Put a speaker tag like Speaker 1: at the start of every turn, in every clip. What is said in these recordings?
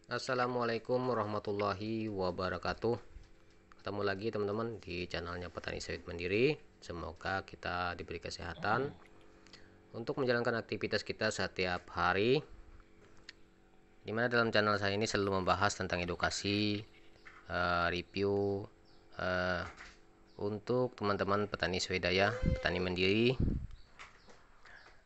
Speaker 1: Assalamualaikum warahmatullahi wabarakatuh. Ketemu lagi teman-teman di channelnya Petani Sawit Mandiri. Semoga kita diberi kesehatan untuk menjalankan aktivitas kita setiap hari, dimana dalam channel saya ini selalu membahas tentang edukasi, review untuk teman-teman petani swadaya, petani mandiri,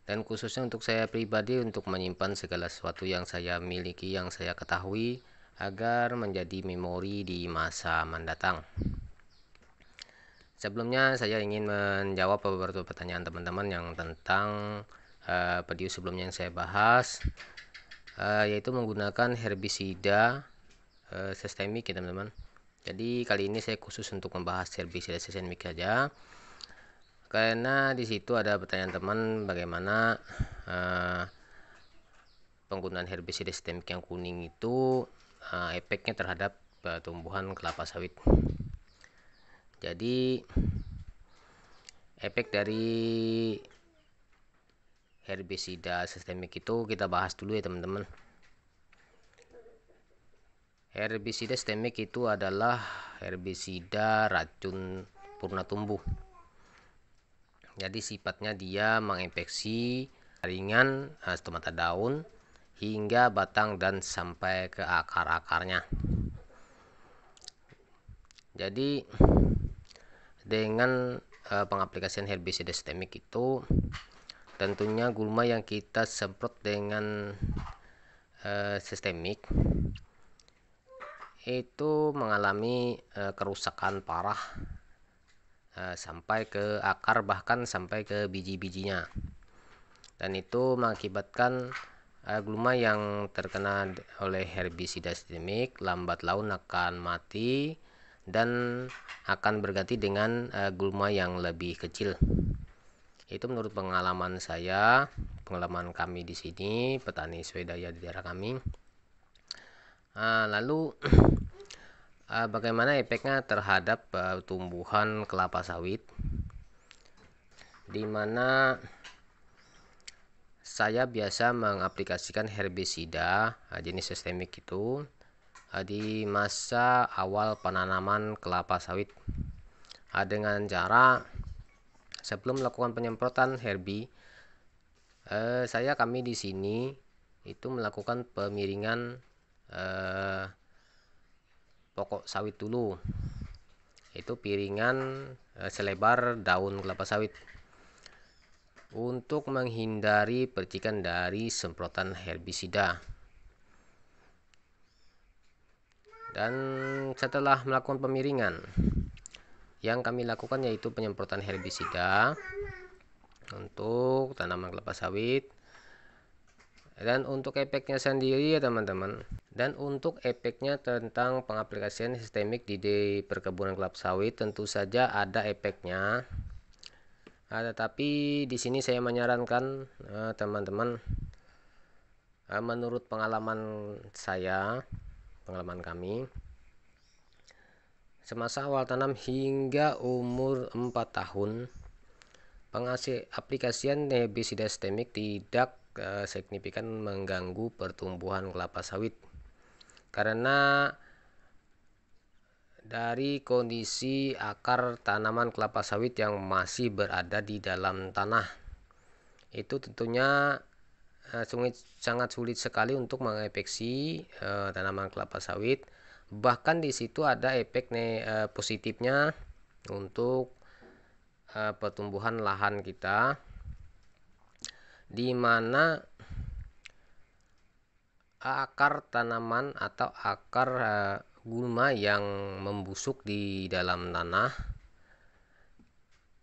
Speaker 1: dan khususnya untuk saya pribadi untuk menyimpan segala sesuatu yang saya miliki, yang saya ketahui, agar menjadi memori di masa mendatang. Sebelumnya saya ingin menjawab beberapa pertanyaan teman-teman yang tentang video sebelumnya yang saya bahas, yaitu menggunakan herbisida sistemik ya teman-teman. Jadi kali ini saya khusus untuk membahas herbisida sistemik saja, karena di situ ada pertanyaan teman bagaimana penggunaan herbisida sistemik yang kuning itu efeknya terhadap tumbuhan kelapa sawit. Jadi efek dari herbisida sistemik itu kita bahas dulu ya teman-teman. Herbisida sistemik itu adalah herbisida racun purna tumbuh. Jadi sifatnya dia menginfeksi jaringan stomata daun hingga batang dan sampai ke akar-akarnya. Jadi dengan pengaplikasian herbisida sistemik itu tentunya gulma yang kita semprot dengan sistemik itu mengalami kerusakan parah sampai ke akar, bahkan sampai ke biji-bijinya, dan itu mengakibatkan gulma yang terkena oleh herbisida sistemik lambat laun akan mati dan akan berganti dengan gulma yang lebih kecil. Itu menurut pengalaman saya, pengalaman kami di sini, petani swadaya di daerah kami. Lalu bagaimana efeknya terhadap tumbuhan kelapa sawit, dimana saya biasa mengaplikasikan herbisida jenis sistemik itu di masa awal penanaman kelapa sawit dengan cara sebelum melakukan penyemprotan herbi, kami di sini itu melakukan pemiringan pokok sawit dulu. Itu piringan selebar daun kelapa sawit untuk menghindari percikan dari semprotan herbisida. Dan setelah melakukan pemiringan, yang kami lakukan yaitu penyemprotan herbisida untuk tanaman kelapa sawit. Dan untuk efeknya sendiri ya teman-teman, dan untuk efeknya tentang pengaplikasian sistemik di perkebunan kelapa sawit tentu saja ada efeknya. Tetapi di sini saya menyarankan teman-teman, menurut pengalaman saya, pengalaman kami semasa awal tanam hingga umur 4 tahun, aplikasian herbisida sistemik tidak signifikan mengganggu pertumbuhan kelapa sawit, karena dari kondisi akar tanaman kelapa sawit yang masih berada di dalam tanah, itu tentunya sangat sulit sekali untuk menginfeksi tanaman kelapa sawit. Bahkan di situ ada efek positifnya untuk pertumbuhan lahan kita, di mana akar tanaman atau akar gulma yang membusuk di dalam tanah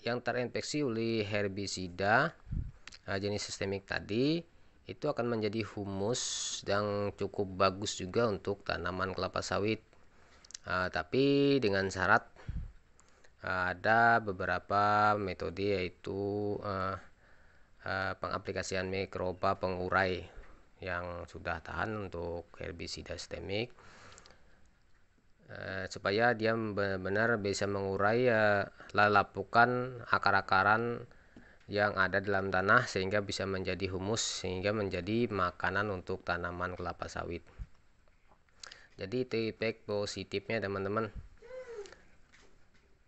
Speaker 1: yang terinfeksi oleh herbisida jenis sistemik tadi itu akan menjadi humus yang cukup bagus juga untuk tanaman kelapa sawit. Tapi dengan syarat ada beberapa metode, yaitu pengaplikasian mikroba pengurai yang sudah tahan untuk herbisida sistemik, supaya dia benar-benar bisa mengurai lalapukan akar-akaran yang ada dalam tanah sehingga bisa menjadi humus, sehingga menjadi makanan untuk tanaman kelapa sawit. Jadi itu efek positifnya teman-teman.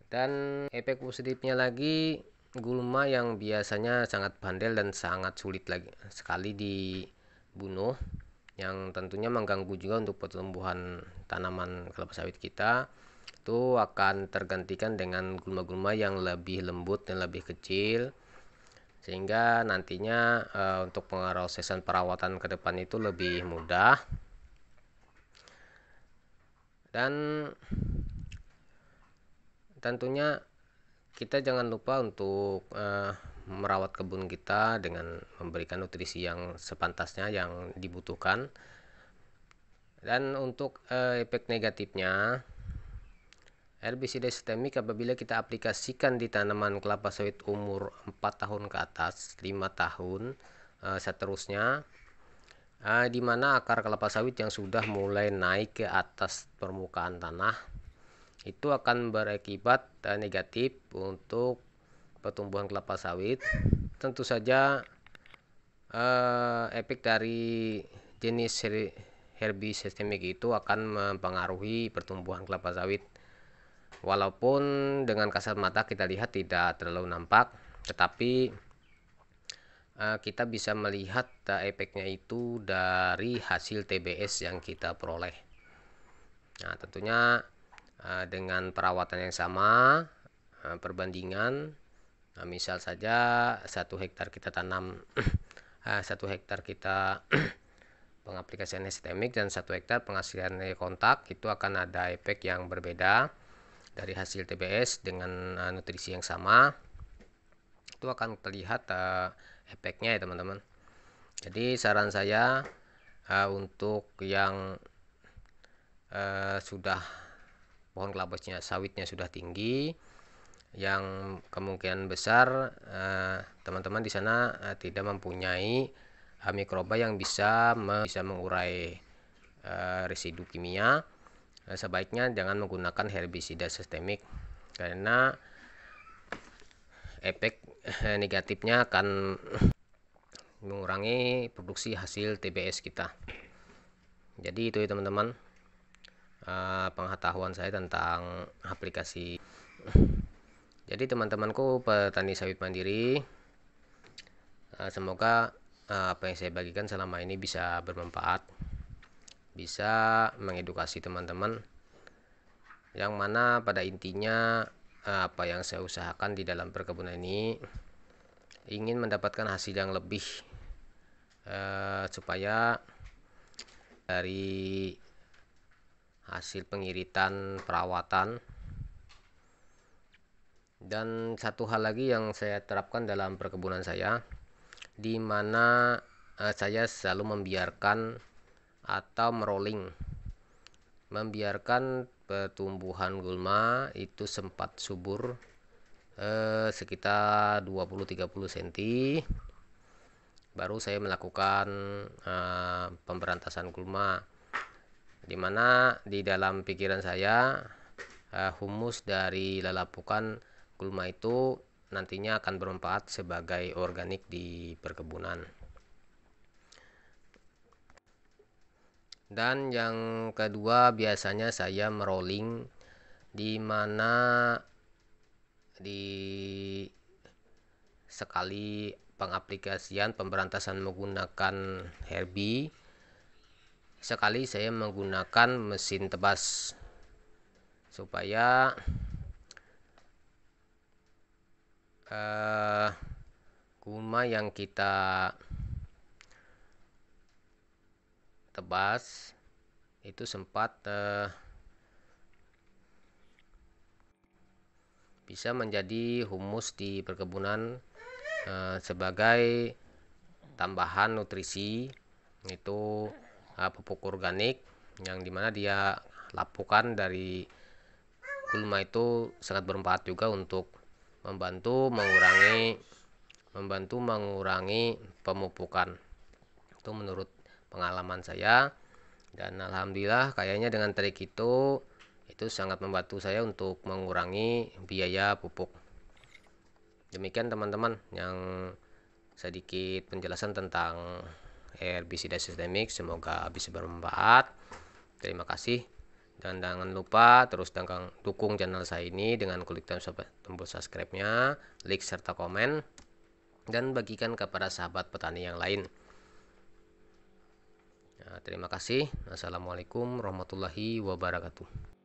Speaker 1: Dan efek positifnya lagi, gulma yang biasanya sangat bandel dan sangat sulit lagi sekali dibunuh, yang tentunya mengganggu juga untuk pertumbuhan tanaman kelapa sawit kita, itu akan tergantikan dengan gulma-gulma yang lebih lembut dan lebih kecil, sehingga nantinya untuk pemrosesan perawatan ke depan itu lebih mudah. Dan tentunya kita jangan lupa untuk merawat kebun kita dengan memberikan nutrisi yang sepantasnya yang dibutuhkan. Dan untuk efek negatifnya, herbisida sistemik apabila kita aplikasikan di tanaman kelapa sawit umur 4 tahun ke atas, 5 tahun seterusnya, di mana akar kelapa sawit yang sudah mulai naik ke atas permukaan tanah itu akan berakibat negatif untuk pertumbuhan kelapa sawit. Tentu saja efek dari jenis herbisida sistemik itu akan mempengaruhi pertumbuhan kelapa sawit. Walaupun dengan kasat mata kita lihat tidak terlalu nampak, tetapi kita bisa melihat efeknya itu dari hasil TBS yang kita peroleh. Nah, tentunya dengan perawatan yang sama, perbandingan, misal saja 1 hektar kita tanam 1 hektar kita pengaplikasian sistemik dan 1 hektar penghasilan kontak, itu akan ada efek yang berbeda dari hasil TBS dengan nutrisi yang sama. Itu akan terlihat efeknya ya teman-teman. Jadi saran saya untuk yang sudah pohon kelapa sawitnya sudah tinggi, yang kemungkinan besar teman-teman di sana tidak mempunyai mikroba yang bisa mengurai residu kimia, sebaiknya jangan menggunakan herbisida sistemik, karena efek negatifnya akan mengurangi produksi hasil TBS kita. Jadi itu ya teman-teman, pengetahuan saya tentang aplikasi. Jadi teman-temanku petani sawit mandiri, semoga apa yang saya bagikan selama ini bisa bermanfaat, bisa mengedukasi teman-teman, yang mana pada intinya apa yang saya usahakan di dalam perkebunan ini ingin mendapatkan hasil yang lebih, supaya dari hasil pengiritan, perawatan. Dan satu hal lagi yang saya terapkan dalam perkebunan saya, di mana saya selalu membiarkan atau membiarkan pertumbuhan gulma itu sempat subur sekitar 20-30 cm, baru saya melakukan pemberantasan gulma, dimana di dalam pikiran saya humus dari lalapukan gulma itu nantinya akan bermanfaat sebagai organik di perkebunan. Dan yang kedua, biasanya saya merolling, di mana di sekali pengaplikasian pemberantasan menggunakan herbi, sekali saya menggunakan mesin tebas, supaya gulma yang kita tebas itu sempat bisa menjadi humus di perkebunan sebagai tambahan nutrisi, itu pupuk organik yang dimana dia lapukan dari gulma itu sangat bermanfaat juga untuk membantu mengurangi pemupukan. Itu menurut pengalaman saya, dan alhamdulillah kayaknya dengan trik itu sangat membantu saya untuk mengurangi biaya pupuk. Demikian teman-teman yang sedikit penjelasan tentang herbisida sistemik, semoga bisa bermanfaat. Terima kasih. Dan jangan lupa terus dukung channel saya ini dengan klik tombol subscribe-nya, like serta komen, dan bagikan kepada sahabat petani yang lain. Nah, terima kasih. Assalamualaikum warahmatullahi wabarakatuh.